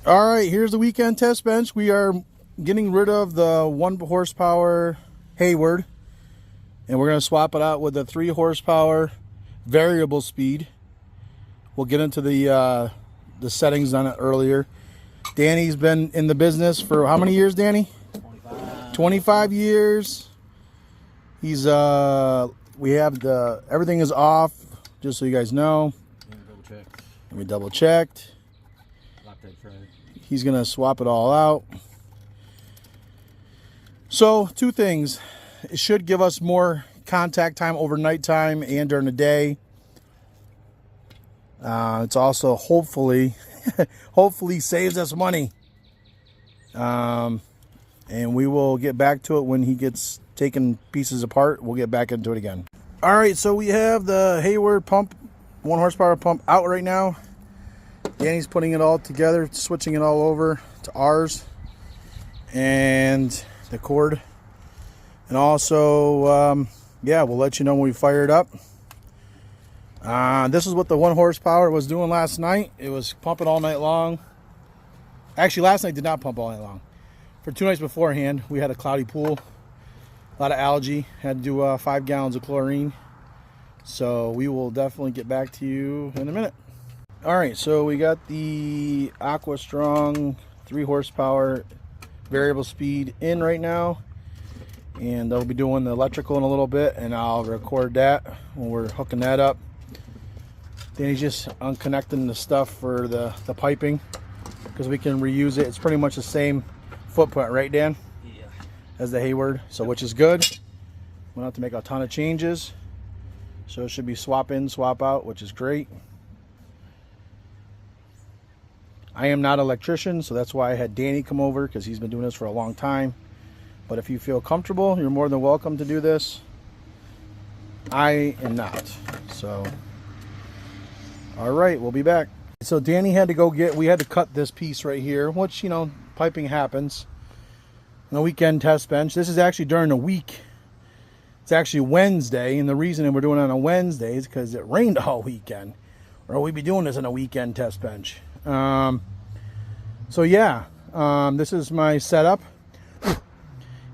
All right, here's the weekend test bench. We are getting rid of the 1 horsepower Hayward, and we're going to swap it out with the 3 horsepower variable speed. We'll get into the settings on it earlier. Danny's been in the business for how many years, Danny? 25 years. He's we have everything is off, just so you guys know. We double checked. He's gonna swap it all out. So 2 things. It should give us more contact time overnight time and during the day. It's also hopefully saves us money. And we will get back to it when he gets taken pieces apart. We'll get back into it again. All right, so we have the Hayward pump, 1 horsepower pump out right now. Danny's putting it all together, switching it all over to ours and the cord. And also, yeah, we'll let you know when we fire it up. This is what the 1 horsepower was doing last night. It was pumping all night long. Actually, last night did not pump all night long. For 2 nights beforehand, we had a cloudy pool, a lot of algae. Had to do 5 gallons of chlorine. So we will definitely get back to you in a minute. All right, so we got the Aquastrong 3 horsepower variable speed in right now, and I'll be doing the electrical in a little bit, and I'll record that when we're hooking that up. Then he's just unconnecting the stuff for the piping, because we can reuse it. It's pretty much the same footprint, right, Dan? Yeah. As the Hayward, so which is good. We don't have to make a ton of changes, so it should be swap in, swap out, which is great. I am not an electrician, so that's why I had Danny come over, because he's been doing this for a long time. But if you feel comfortable, you're more than welcome to do this. I am not. So, all right, we'll be back. So Danny had to go we had to cut this piece right here, which, you know, piping happens. On a weekend test bench. This is actually during the week. It's actually Wednesday, and the reason we're doing it on a Wednesday is because it rained all weekend. Or we'd be doing this on a weekend test bench. So yeah, this is my setup,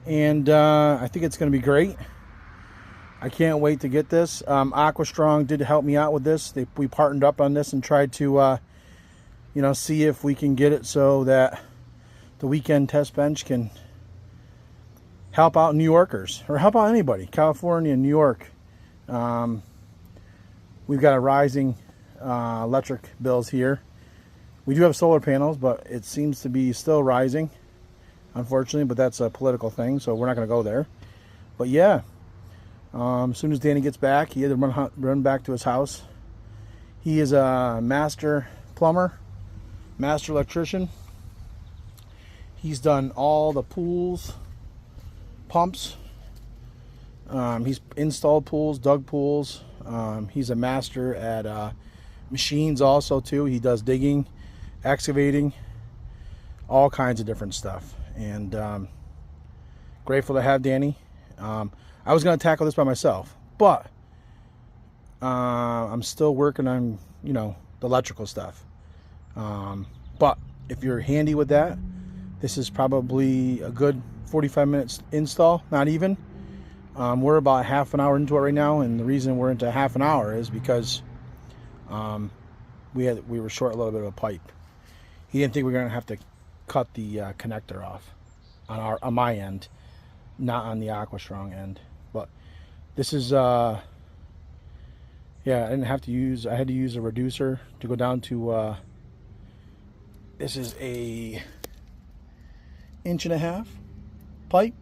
and I think it's going to be great. I can't wait to get this. Aquastrong did help me out with this. We partnered up on this and tried to you know, see if we can get it so that the weekend test bench can help out New Yorkers, or help out anybody, California and New York. We've got a rising electric bills here. We do have solar panels, but it seems to be still rising, unfortunately, but that's a political thing, so we're not going to go there. But yeah, as soon as Danny gets back, he had to run back to his house. He is a master plumber, master electrician. He's done all the pools, pumps. He's installed pools, dug pools. He's a master at machines also, too. He does digging, excavating, all kinds of different stuff. And grateful to have Danny. I was going to tackle this by myself, but I'm still working on, you know, the electrical stuff. But if you're handy with that, this is probably a good 45 minutes install, not even. We're about half an hour into it right now, and the reason we're into half an hour is because we were short a little bit of a pipe. He didn't think we were going to have to cut the connector off on my end, not on the Aquastrong end. But this is yeah, I didn't have to use. I had to use a reducer to go down to. This is a 1.5 inch pipe.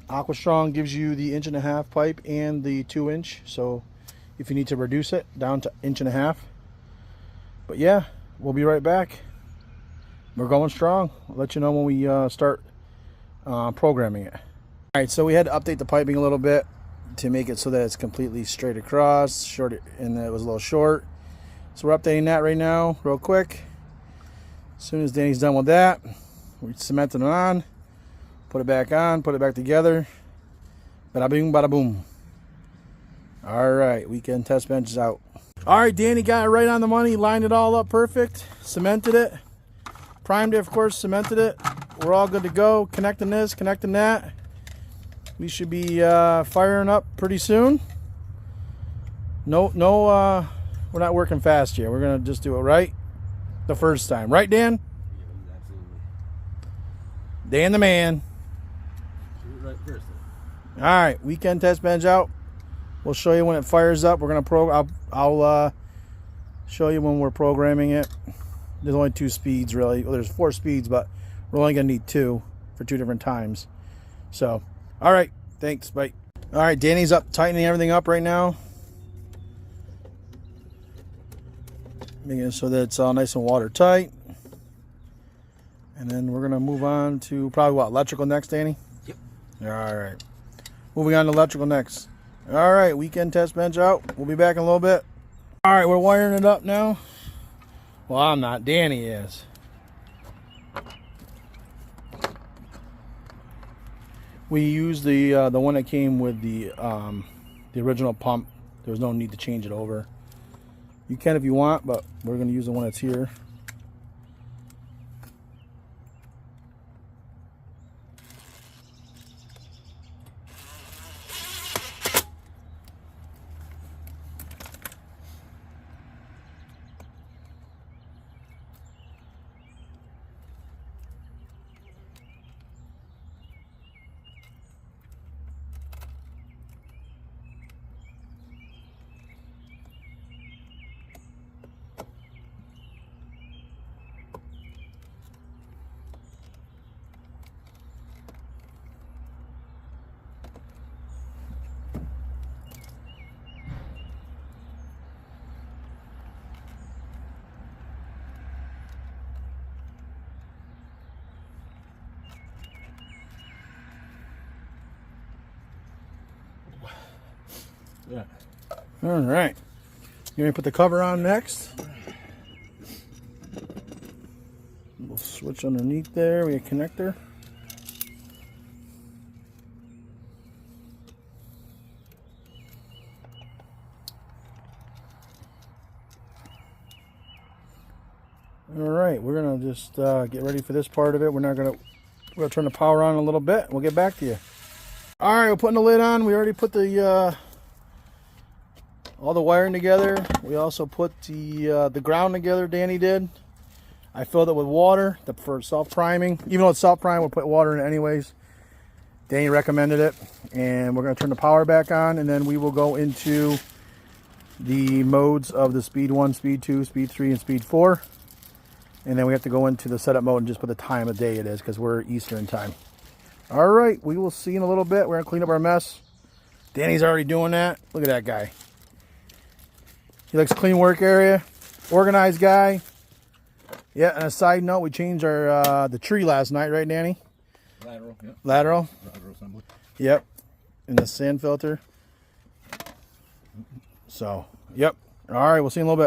Aquastrong gives you the 1.5 inch pipe and the 2 inch. So if you need to reduce it down to 1.5 inch. But yeah, we'll be right back. We're going strong. I'll let you know when we start programming it. All right, so we had to update the piping a little bit to make it so that it's completely straight across, short, and it was a little short. So we're updating that right now, real quick. As soon as Danny's done with that, we cemented it on, put it back on, put it back together. Bada boom, bada boom. All right, weekend test bench is out. All right, Danny got it right on the money, lined it all up perfect, cemented it, primed it, of course, cemented it. We're all good to go. Connecting this, connecting that. We should be firing up pretty soon. No, we're not working fast here. We're gonna just do it right the first time. Right, Dan? Yeah, absolutely. Dan the man. Do it right first. All right, weekend test bench out. We'll show you when it fires up. We're gonna I'll show you when we're programming it. There's only 2 speeds really. Well, there's 4 speeds, but we're only gonna need 2 for 2 different times. So, all right, thanks, bye. All right, Danny's up tightening everything up right now, making it so that it's all nice and watertight. And then we're gonna move on to probably what, electrical next, Danny? Yep. All right, moving on to electrical next. All right, weekend test bench out. We'll be back in a little bit. All right, we're wiring it up now. Well, I'm not. Danny is. We used the one that came with the original pump. There was no need to change it over. You can if you want, but we're going to use the one that's here. Yeah. All right. You want to put the cover on next? We'll switch underneath there. We have a connector. All right, we're gonna just get ready for this part of it. We're gonna turn the power on a little bit. We'll get back to you. All right, we're putting the lid on. We already put the all the wiring together. We also put the ground together. Danny did. I filled it with water for self priming. Even though it's self prime, we'll put water in it anyways. Danny recommended it, and we're gonna turn the power back on, and then we will go into the modes of the speed 1, speed 2, speed 3, and speed 4. And then we have to go into the setup mode and just put the time of day it is, because we're Eastern time. All right, we will see in a little bit. We're gonna clean up our mess. Danny's already doing that. Look at that guy. He likes clean work area, organized guy. Yeah, and a side note, we changed our the tree last night, right, Danny? Lateral, yep. Lateral. Lateral assembly. Yep. And the sand filter. So, yep. All right, we'll see you in a little bit.